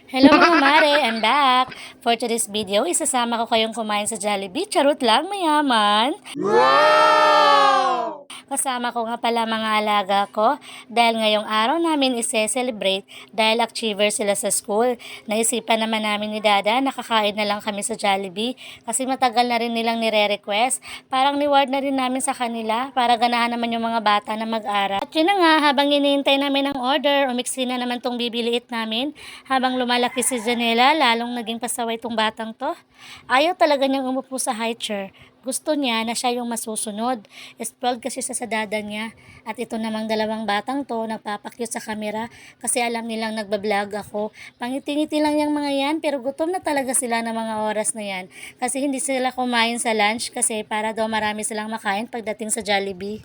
Hello mga mare, I'm back. For today's video, isasama ko kayong kumain sa Jollibee. Charot lang, mayaman. Kasama ko nga pala mga alaga ko dahil ngayong araw namin ise-celebrate dahil achiever sila sa school. Naisipan naman namin ni Dada na kakain na lang kami sa Jollibee kasi matagal na rin nilang nire-request. Parang reward na rin namin sa kanila para ganahan naman yung mga bata na mag-aral. At yun na nga, habang iniintay namin ang order, umiksi na naman tong bibiliit namin. Habang lumalaki si Janela, lalong naging pasaway tong batang to. Ayaw talaga niyang umupo sa high chair. Gusto niya na siya yung masusunod. Spoiled kasi sa dada niya. At ito namang dalawang batang to, nagpapakyut sa kamera kasi alam nilang nagbablog ako. Pangiti-ngiti lang yung mga yan, pero gutom na talaga sila ng mga oras na yan. Kasi hindi sila kumain sa lunch kasi para daw marami silang makain pagdating sa Jollibee.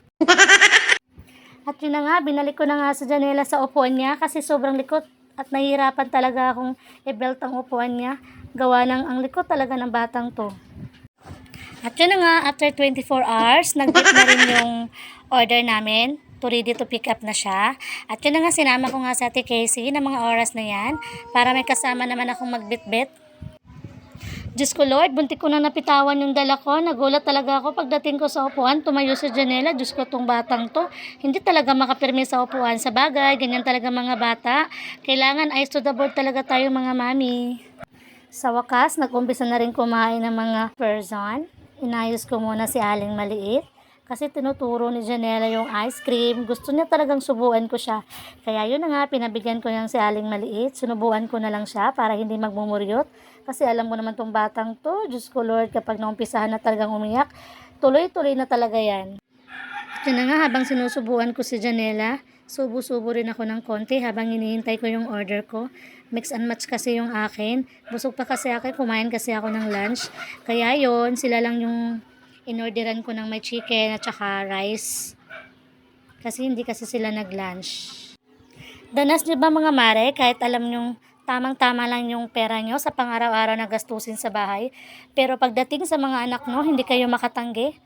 At yun na nga, binalik ko na nga sa Janela sa upuan niya kasi sobrang likot at nahihirapan talaga akong i-belt ang upuan niya. Gawa ng ang likot talaga ng batang to. At yun na nga, after 24 hours, nag-bit na rin yung order namin. To ready to pick up na siya. At yun na nga, sinama ko nga sa Ate Casey ng mga oras na yan para may kasama naman akong magbit-bit. Diyos ko Lord, buntik ko na napitawan yung dala ko. Nagulat talaga ako pagdating ko sa upuan. Tumayo sa Janela. Diyos ko, tong batang to. Hindi talaga makapirme sa upuan. Sa bagay, ganyan talaga mga bata. Kailangan eyes to the board talaga tayo mga mami. Sa wakas, nag-umpisa na rin kumain ng mga person. Inayos ko muna si Aling Maliit. Kasi tinuturo ni Janela yung ice cream. Gusto niya talagang subuan ko siya. Kaya yun na nga, pinabigyan ko yung si Aling Maliit. Sunubuan ko na lang siya para hindi magmumuryot. Kasi alam mo naman tong batang to. Diyos ko Lord, kapag naumpisahan na talagang umiyak, tuloy-tuloy na talaga yan. Yun na nga, habang sinusubuan ko si Janela, subo-subo rin ako ng konti habang hinihintay ko yung order ko. Mix and match kasi yung akin. Busog pa kasi ako, kumain kasi ako ng lunch. Kaya yon, sila lang yung inorderan ko ng may chicken at saka rice. Kasi hindi kasi sila nag-lunch. Danas niyo ba mga mare, kahit alam nyong tamang-tama lang yung pera nyo sa pang-araw-araw na gastusin sa bahay, pero pagdating sa mga anak nyo, hindi kayo makatanggi?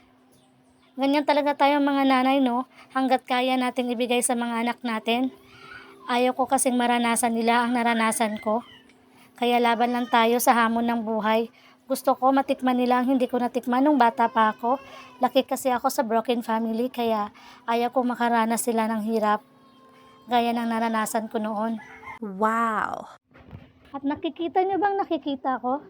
Ganyan talaga tayo mga nanay, no? Hanggat kaya natin ibigay sa mga anak natin. Ayaw ko kasing maranasan nila ang naranasan ko. Kaya laban lang tayo sa hamon ng buhay. Gusto ko matikman nila ang hindi ko natikman nung bata pa ako. Laki kasi ako sa broken family, kaya ayaw ko makaranas sila ng hirap. Gaya ng naranasan ko noon. Wow! At nakikita nyo bang nakikita ko?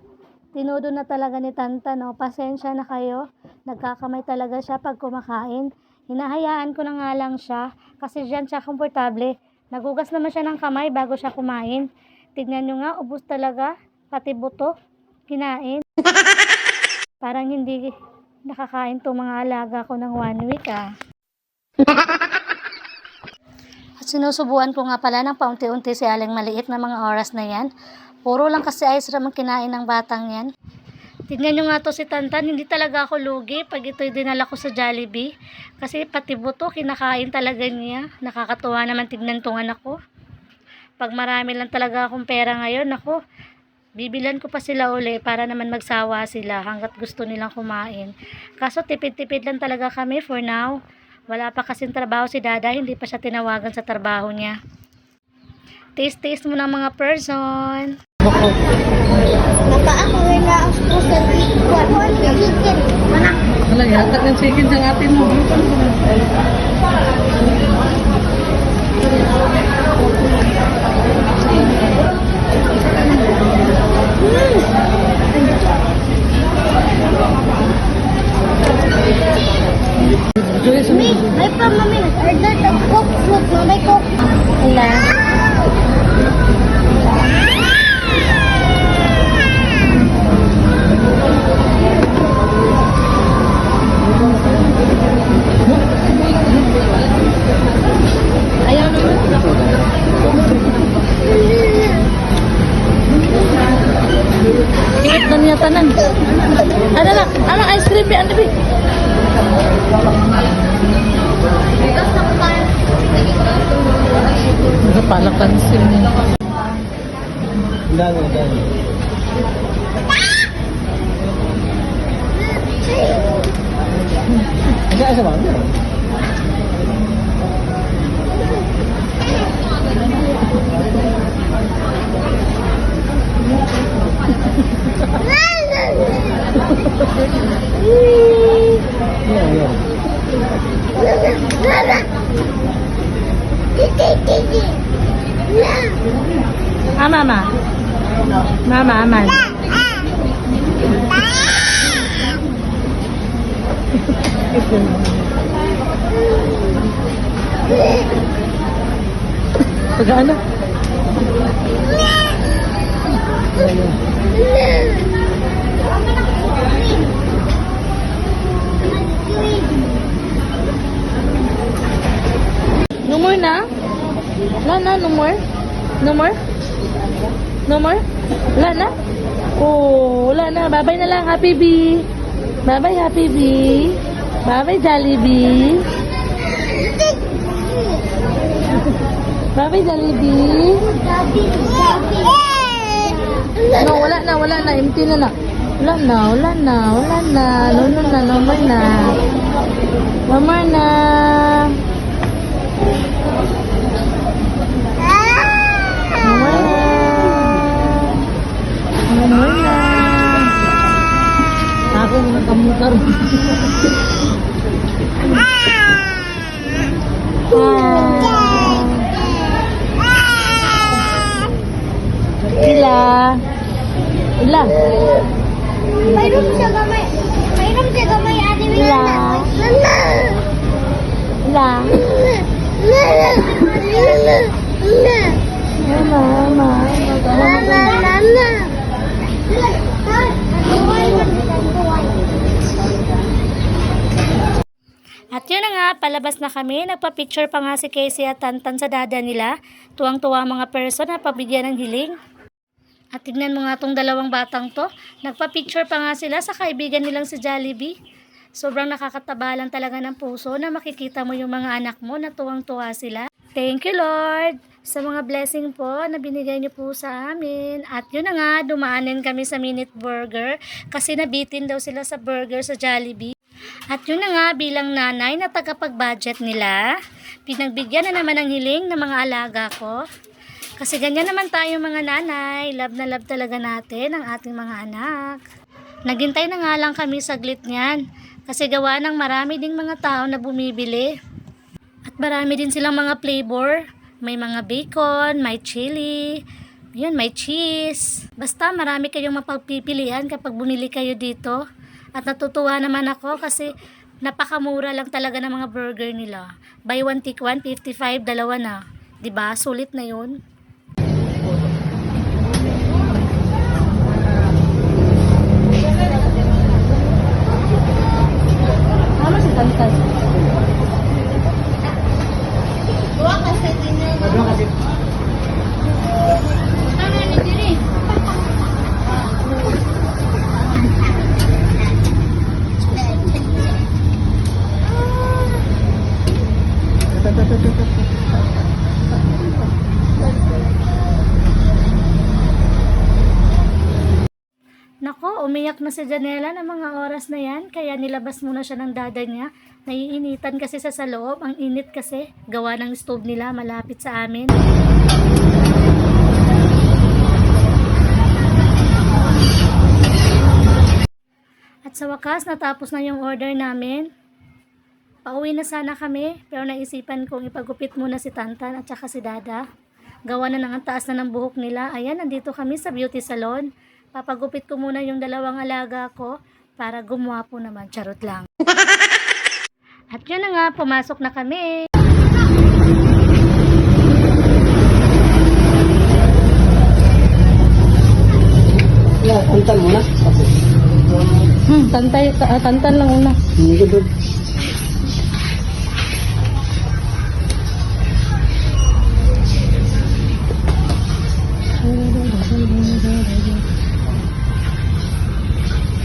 Tinudo na talaga ni Tanta, no? Pasensya na kayo. Nagkakamay talaga siya pag kumakain. Hinahayaan ko na nga lang siya kasi diyan siya komportable. Nagugas naman siya ng kamay bago siya kumain. Tignan nyo nga, ubos talaga. Pati buto, kinain. Parang hindi nakakain to mga alaga ko ng 1 week, ah. At sinusubuan ko nga pala ng paunti-unti si Aling Maliit na mga oras na yan. Puro lang kasi ice cream ang kinain ng batang yan. Tignan nyo nga to si Tantan, hindi talaga ako lugi pag ito'y dinala ko sa Jollibee. Kasi pati buto, kinakain talaga niya. Nakakatuwa naman tignan tong anak ko. Pag marami lang talaga akong pera ngayon, ako, bibilan ko pa sila uli para naman magsawa sila hanggat gusto nilang kumain. Kaso tipid-tipid lang talaga kami for now. Wala pa kasing trabaho si Dada, hindi pa siya tinawagan sa trabaho niya. Taste mo ng mga person. Napa ako na ang puso ng chicken. Mana? Wala, yatag ng chicken sa atin mo. May pa mami order ng coke food, may coke. Wala. Ayaw naman. Ikot na niya tanan. Ano lang, alang ice cream yan, Nabi. Palakan sila. Dami. Ada sama? Mama. Mama, aman. Pag-ano? No more na? Wala na, no more? No more? No more? Wala na? Oh, wala na. Bye-bye na lang, Happy Bee. Bye-bye, Happy Bee. Bye-bye, Jollibee. Bye-bye, Jollibee. No, wala na. Empty na na. Wala na. No more na. No more na. No more na. Ako mga kamutar. Ila. Mayroon siya gamay. Ate Ila. Ila. Mama. At yun na nga, palabas na kami. Nagpa-picture pa nga si Casey at Tantan sa dada nila. Tuwang-tuwa mga person na pabigyan ng hiling. At tignan mo nga tong dalawang batang to. Nagpa-picture pa nga sila sa kaibigan nilang si Jollibee. Sobrang nakakatabalan talaga ng puso na makikita mo yung mga anak mo na tuwang-tuwa sila. Thank you, Lord, sa mga blessing po na binigay niyo po sa amin. At yun na nga, dumaanin kami sa Minute Burger kasi nabitin daw sila sa burger sa Jollibee. At yun na nga, bilang nanay na tagapag-budget nila, pinagbigyan na naman ng hiling ng mga alaga ko. Kasi ganyan naman tayo mga nanay, love na love talaga natin ang ating mga anak. Naghintay na nga lang kami saglit niyan, kasi gawa ng marami ding mga tao na bumibili. At marami din silang mga flavor, may mga bacon, may chili, yun, may cheese. Basta marami kayong mapagpipilian kapag bumili kayo dito. At natutuwa naman ako kasi napakamura lang talaga ng mga burger nila. Buy one take one, 55, dalawa na. 'Di ba? Sulit na 'yun. Mama si Tantan. Nako, umiyak na si Janela ng mga oras na yan, kaya nilabas muna siya ng dada niya. Naiinitan kasi sa loob, ang init kasi, gawa ng stove nila malapit sa amin. At sa wakas, natapos na yung order namin. Pauwi na sana kami, pero naisipan kong ipagupit muna si Tantan at saka si Dada. Gawa na ng ang taas na ng buhok nila. Ayan, nandito kami sa beauty salon. Papagupit ko muna yung dalawang alaga ko para gumwapo naman. Charot lang. At yun na nga, pumasok na kami. Tantan muna. Tantan lang una. Good.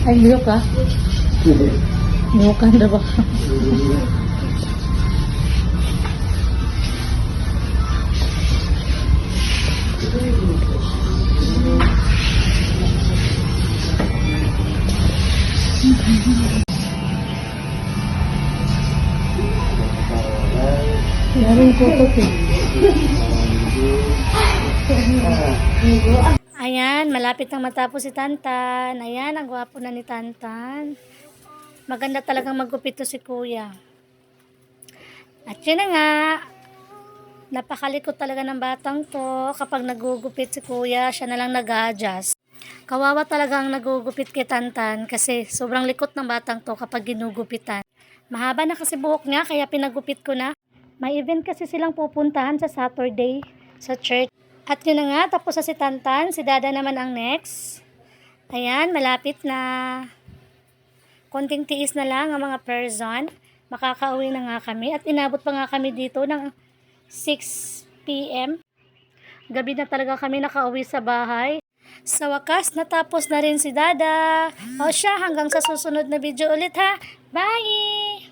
Ay, liyok ka? Liyok ka na ba? Yaring kutot eh. Ayan, malapit nang matapos si Tantan. Ayan, ang gwapo na ni Tantan. Maganda talagang maggupit to si Kuya. At yun na nga, Napakalikot talaga ng batang to. Kapag nagugupit si kuya, siya na lang nag-adjust. Kawawa talaga ang nagugupit kay Tantan kasi sobrang likot ng batang to kapag ginugupitan. Mahaba na kasi buhok niya kaya pinagupit ko na. May event kasi silang pupuntahan sa Saturday sa church. At yun na nga, tapos na si Tantan, si Dada naman ang next. Ayan, malapit na. Konting tiis na lang ang mga person. Makakauwi na nga kami at inabot pa nga kami dito ng 6 p.m. Gabi na talaga kami nakauwi sa bahay. Sa wakas, natapos na rin si Dada. O siya, hanggang sa susunod na video ulit ha. Bye!